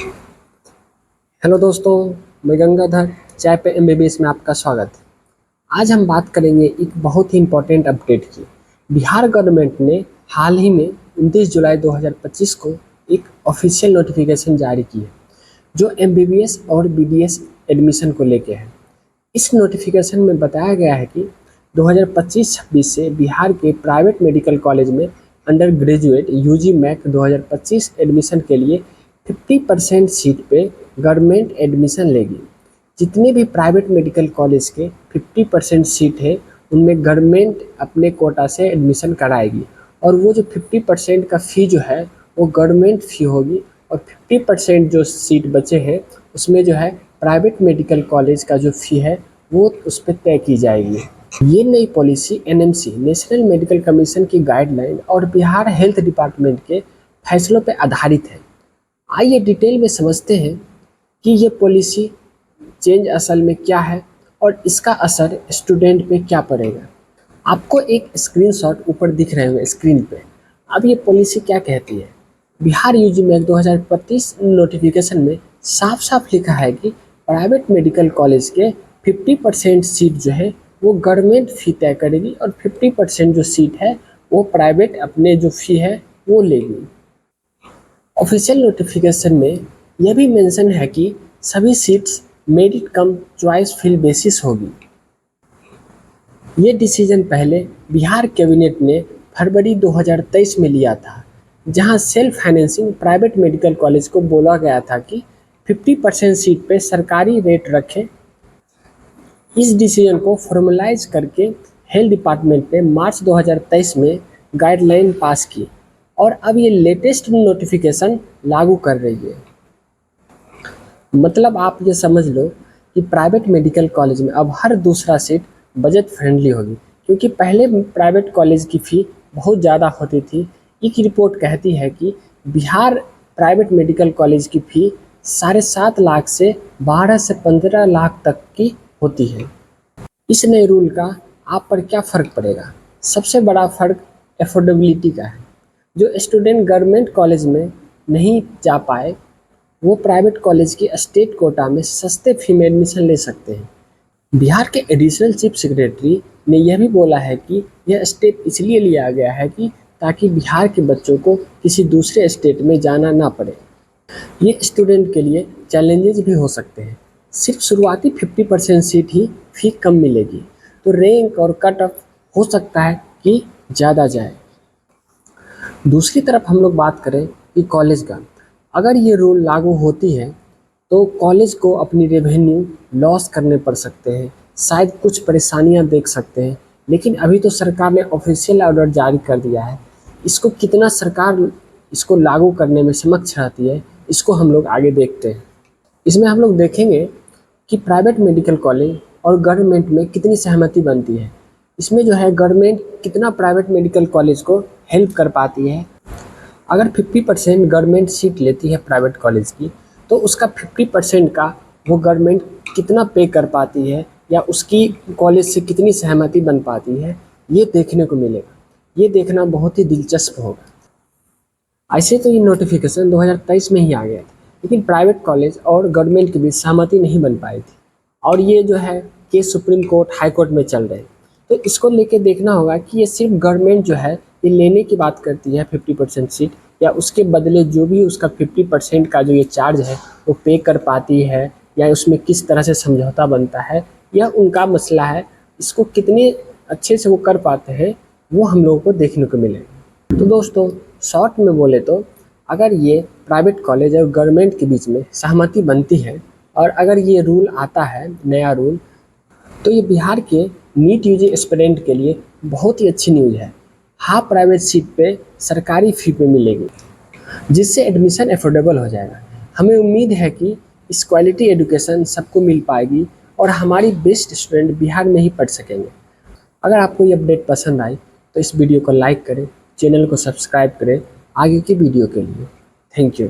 Hello दोस्तों, मैं गंगाधर चाय पे एमबीबीएस में आपका स्वागत है। आज हम बात करेंगे एक बहुत ही इम्पोर्टेंट अपडेट की। बिहार गवर्नमेंट ने हाल ही में 29 जुलाई 2025 को एक ऑफिशियल नोटिफिकेशन जारी की है जो एमबीबीएस और बीडीएस एडमिशन को लेके है। इस नोटिफिकेशन में बताया गया है कि 2025-26 से बिहार के प्राइवेट मेडिकल कॉलेज में अंडर ग्रेजुएट यूजी मैक 2025 एडमिशन के लिए 50% सीट पे गवर्नमेंट एडमिशन लेगी। जितने भी प्राइवेट मेडिकल कॉलेज के 50% सीट है उनमें गवर्नमेंट अपने कोटा से एडमिशन कराएगी और वो जो 50% का फ़ी जो है वो गवर्नमेंट फ़ी होगी और 50% जो सीट बचे हैं उसमें जो है प्राइवेट मेडिकल कॉलेज का जो फ़ी है वो उस पर तय की जाएगी। ये नई policy NMC national medical commission की गाइडलाइन और बिहार हेल्थ डिपार्टमेंट के फैसलों पर आधारित है। आइए डिटेल में समझते हैं कि ये पॉलिसी चेंज असल में क्या है और इसका असर स्टूडेंट पे क्या पड़ेगा। आपको एक स्क्रीनशॉट ऊपर दिख रहे होंगे स्क्रीन पे। अब ये पॉलिसी क्या कहती है? बिहार यूजी मैक 2025 नोटिफिकेशन में साफ साफ लिखा है कि प्राइवेट मेडिकल कॉलेज के 50% सीट जो है वो गवर्नमेंट फ़ी तय करेगी और 50% जो सीट है वो प्राइवेट अपने जो फ़ी है वो लेगी। ऑफिशियल नोटिफिकेशन में यह भी मेंशन है कि सभी सीट्स मेरिट कम चॉइस फिल बेसिस होगी। ये डिसीजन पहले बिहार कैबिनेट ने फरवरी 2023 में लिया था, जहां self financing private medical college को बोला गया था कि 50% सीट पे सरकारी रेट रखें। इस डिसीजन को फॉर्मलाइज करके हेल्थ डिपार्टमेंट ने मार्च 2023 में गाइडलाइन पास की और अब ये लेटेस्ट नोटिफिकेशन लागू कर रही है। मतलब आप ये समझ लो कि प्राइवेट मेडिकल कॉलेज में अब हर दूसरा सीट बजट फ्रेंडली होगी, क्योंकि पहले प्राइवेट कॉलेज की फ़ी बहुत ज़्यादा होती थी। एक रिपोर्ट कहती है कि बिहार प्राइवेट मेडिकल कॉलेज की फ़ी 7.5 लाख से 12 से 15 लाख तक की होती है। इस नए रूल का आप पर क्या फ़र्क पड़ेगा? सबसे बड़ा फ़र्क एफोर्डेबिलिटी का है। जो स्टूडेंट गवर्नमेंट कॉलेज में नहीं जा पाए वो प्राइवेट कॉलेज की स्टेट कोटा में सस्ते फी में एडमिशन ले सकते हैं। बिहार के एडिशनल चीफ सेक्रेटरी ने यह भी बोला है कि यह स्टेप इसलिए लिया गया है कि ताकि बिहार के बच्चों को किसी दूसरे स्टेट में जाना ना पड़े। ये स्टूडेंट के लिए चैलेंजेस भी हो सकते हैं। सिर्फ शुरुआती 50% सीट ही फी कम मिलेगी, तो रैंक और कट ऑफ हो सकता है कि ज़्यादा जाए। दूसरी तरफ हम लोग बात करें कि कॉलेज का, अगर ये रूल लागू होती है तो कॉलेज को अपनी रेवेन्यू लॉस करने पड़ सकते हैं, शायद कुछ परेशानियां देख सकते हैं। लेकिन अभी तो सरकार ने ऑफिशियल ऑर्डर जारी कर दिया है। इसको कितना सरकार इसको लागू करने में सक्षम रहती है, इसको हम लोग आगे देखते हैं। इसमें हम लोग देखेंगे कि प्राइवेट मेडिकल कॉलेज और गवर्नमेंट में कितनी सहमति बनती है। इसमें जो है गवर्नमेंट कितना प्राइवेट मेडिकल कॉलेज को हेल्प कर पाती है। अगर 50% गवर्नमेंट सीट लेती है प्राइवेट कॉलेज की, तो उसका 50% का वो गवर्नमेंट कितना पे कर पाती है या उसकी कॉलेज से कितनी सहमति बन पाती है, ये देखने को मिलेगा। ये देखना बहुत ही दिलचस्प होगा। ऐसे तो ये नोटिफिकेशन 2023 में ही आ गया था, लेकिन प्राइवेट कॉलेज और गवर्नमेंट के बीच सहमति नहीं बन पाई थी और ये जो है case supreme court high court में चल रहे हैं। तो इसको लेके देखना होगा कि ये सिर्फ गवर्नमेंट जो है ये लेने की बात करती है 50% सीट, या उसके बदले जो भी उसका 50% का जो ये चार्ज है वो पे कर पाती है, या उसमें किस तरह से समझौता बनता है, यह उनका मसला है। इसको कितने अच्छे से वो कर पाते हैं वो हम लोगों को देखने को मिलेगा। तो दोस्तों, शॉर्ट में बोले तो अगर ये प्राइवेट कॉलेज और गवर्नमेंट के बीच में सहमति बनती है और अगर ये रूल आता है नया रूल, तो ये बिहार के नीट यूजी एस्पिरेंट के लिए बहुत ही अच्छी न्यूज़ है। हाफ प्राइवेट सीट पे सरकारी फ़ी पे मिलेगी, जिससे एडमिशन एफोर्डेबल हो जाएगा। हमें उम्मीद है कि इस क्वालिटी एजुकेशन सबको मिल पाएगी और हमारी बेस्ट स्टूडेंट बिहार में ही पढ़ सकेंगे। अगर आपको ये अपडेट पसंद आई तो इस वीडियो को लाइक करें, चैनल को सब्सक्राइब करें आगे की वीडियो के लिए। Thank you.